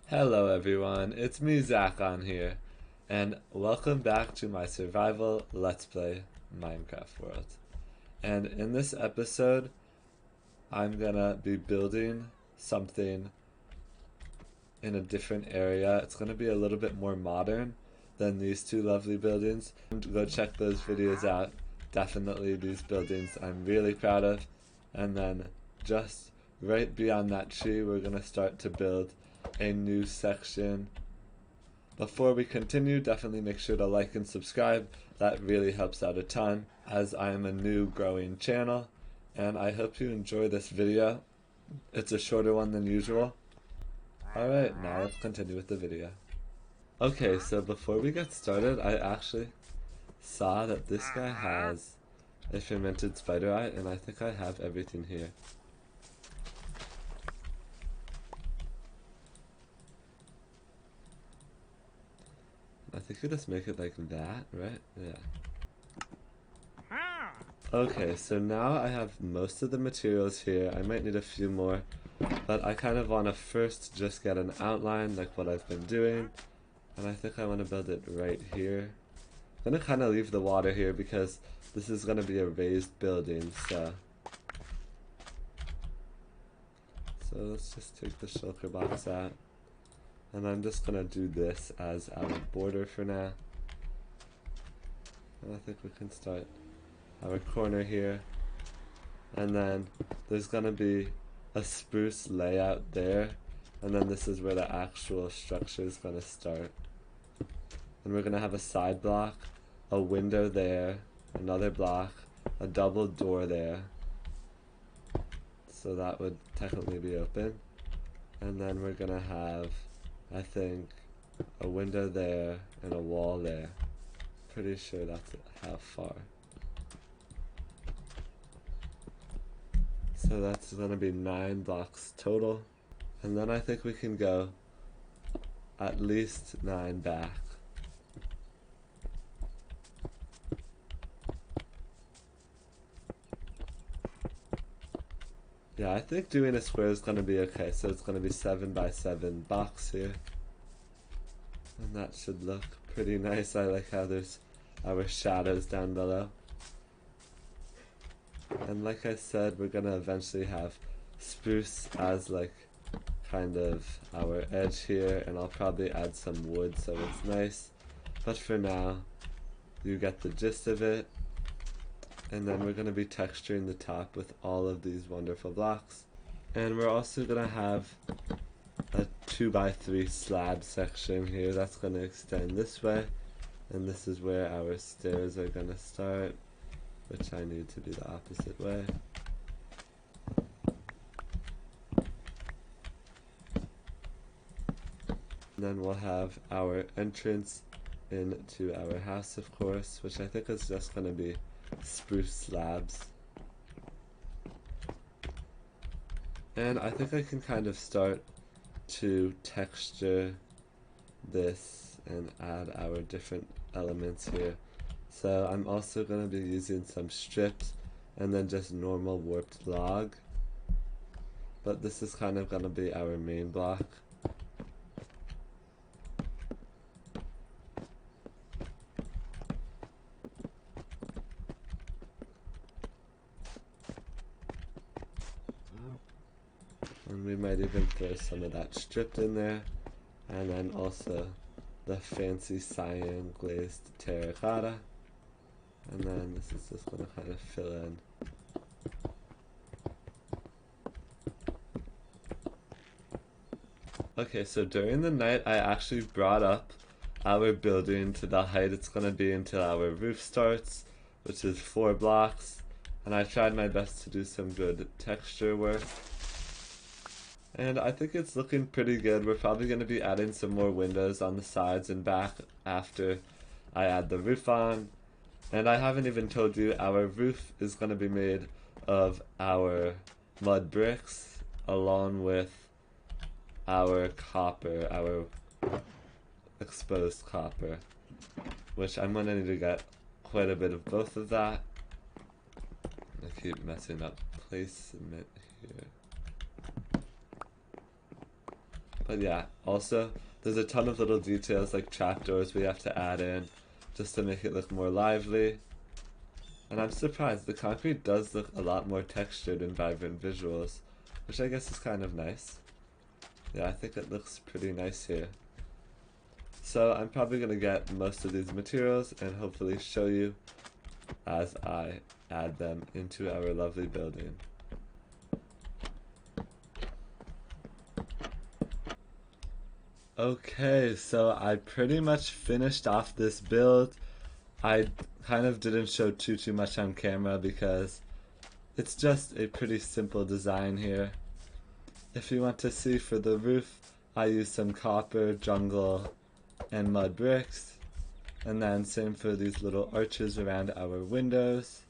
Hello everyone, it's me Zach on here, and welcome back to my survival Let's Play Minecraft world. And in this episode, I'm gonna be building something in a different area. It's gonna be a little bit more modern than these two lovely buildings. Go check those videos out. Definitely these buildings I'm really proud of. And then just right beyond that tree, we're gonna start to build a new section. Before we continue, definitely make sure to like and subscribe. That really helps out a ton, as I am a new growing channel, and I hope you enjoy this video. It's a shorter one than usual. Alright, now let's continue with the video. Okay, so before we get started, I actually saw that this guy has a fermented spider eye, and I think I have everything here. I think you just make it like that, right? Yeah. Okay, so now I have most of the materials here. I might need a few more, but I kind of want to first just get an outline like what I've been doing, and I think I want to build it right here. I'm going to kind of leave the water here because this is going to be a raised building, so let's just take the shulker box out, and I'm just going to do this as our border for now. And I think we can start our corner here, and then there's gonna be a spruce layout there, and then this is where the actual structure is gonna start. And we're gonna have a side block, a window there, another block, a double door there, so that would technically be open. And then we're gonna have, I think, a window there and a wall there. Pretty sure that's how far. So that's gonna be 9 blocks total. And then I think we can go at least 9 back. Yeah, I think doing a square is gonna be okay. So it's gonna be 7 by 7 box here. And that should look pretty nice. I like how there's our shadows down below. And like I said, we're gonna eventually have spruce as like kind of our edge here, and I'll probably add some wood so it's nice. But for now, you get the gist of it. And then we're gonna be texturing the top with all of these wonderful blocks. And we're also gonna have a 2 by 3 slab section here that's gonna extend this way. And this is where our stairs are gonna start, which I need to be the opposite way. And then we'll have our entrance into our house, of course, which I think is just gonna be spruce slabs. And I think I can kind of start to texture this and add our different elements here. So I'm also going to be using some strips and then just normal warped log. But this is kind of going to be our main block. And we might even throw some of that stripped in there. And then also the fancy cyan glazed terracotta. And then this is just going to kind of fill in. Okay, so during the night I actually brought up our building to the height it's going to be until our roof starts, which is 4 blocks. And I tried my best to do some good texture work. And I think it's looking pretty good. We're probably going to be adding some more windows on the sides and back after I add the roof on. And I haven't even told you, our roof is going to be made of our mud bricks along with our copper, our exposed copper, which I'm going to need to get quite a bit of both of that. I keep messing up placement here. But yeah, also there's a ton of little details like trapdoors we have to add in just to make it look more lively. And I'm surprised, the concrete does look a lot more textured and vibrant visuals, which I guess is kind of nice. Yeah, I think it looks pretty nice here. So I'm probably going to get most of these materials and hopefully show you as I add them into our lovely building. Okay, so I pretty much finished off this build. I kind of didn't show too much on camera because it's just a pretty simple design here. If you want to see for the roof, I used some copper, jungle, and mud bricks. And then same for these little arches around our windows.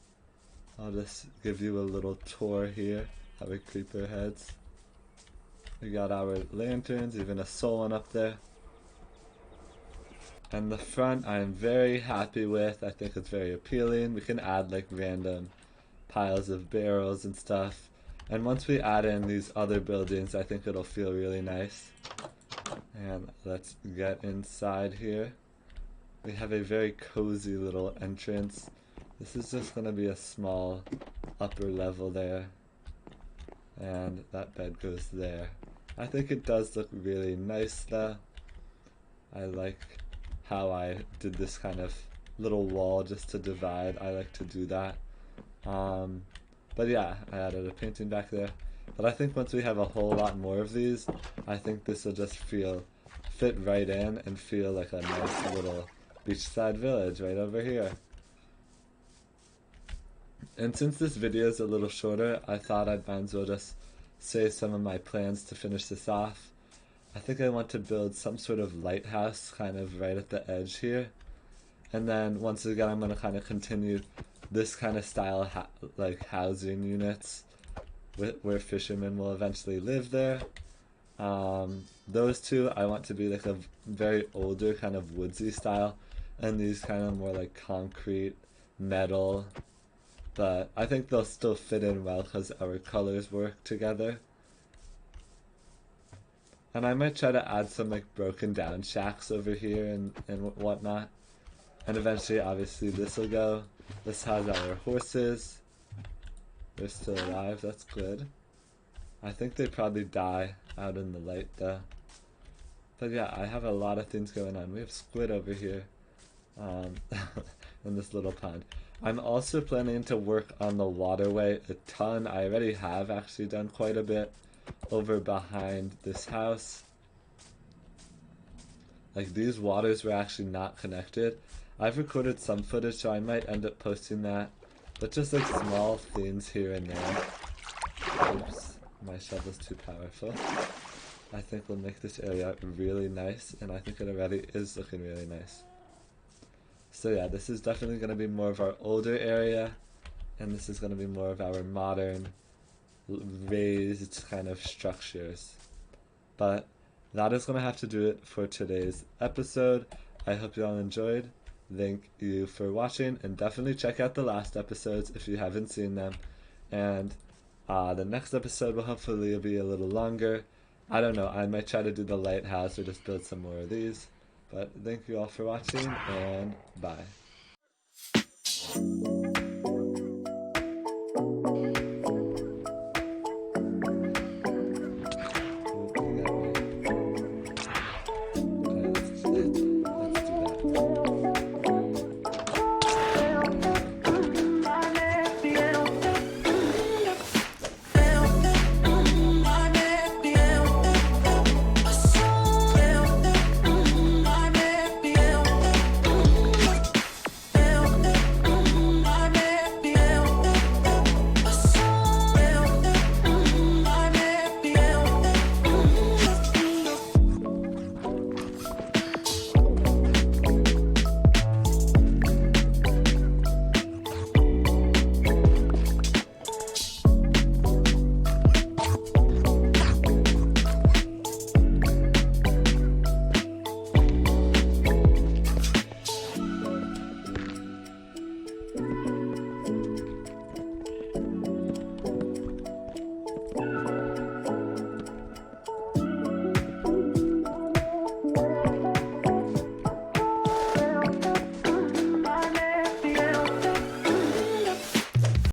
I'll just give you a little tour here, our creeper heads. We got our lanterns, even a soul one up there. And the front I am very happy with. I think it's very appealing. We can add like random piles of barrels and stuff. And once we add in these other buildings, I think it'll feel really nice. And let's get inside here. We have a very cozy little entrance. This is just going to be a small upper level there. And that bed goes there. I think it does look really nice though. I like how I did this kind of little wall just to divide. I like to do that. But yeah, I added a painting back there. But I think once we have a whole lot more of these, I think this will just fit right in and feel like a nice little beachside village right over here. And since this video is a little shorter, I thought I'd might as well just say some of my plans to finish this off. I think I want to build some sort of lighthouse kind of right at the edge here. And then once again, I'm going to kind of continue this kind of style like housing units where fishermen will eventually live there. Those two I want to be like a very older kind of woodsy style, and these kind of more like concrete, metal. But I think they'll still fit in well because our colors work together. And I might try to add some like broken down shacks over here and whatnot. And eventually, obviously, this will go. This has our horses. They're still alive, that's good. I think they probably die out in the light though. But yeah, I have a lot of things going on. We have squid over here in this little pond. I'm also planning to work on the waterway a ton. I already have actually done quite a bit over behind this house. Like these waters were actually not connected. I've recorded some footage, so I might end up posting that. But just like small things here and there. Oops, my shovel's too powerful. I think we'll make this area really nice, and I think it already is looking really nice. So yeah, this is definitely going to be more of our older area, and this is going to be more of our modern, raised kind of structures. But that is going to have to do it for today's episode. I hope you all enjoyed. Thank you for watching, and definitely check out the last episodes if you haven't seen them. And the next episode will hopefully be a little longer. I don't know, I might try to do the lighthouse or just build some more of these. But thank you all for watching, and bye.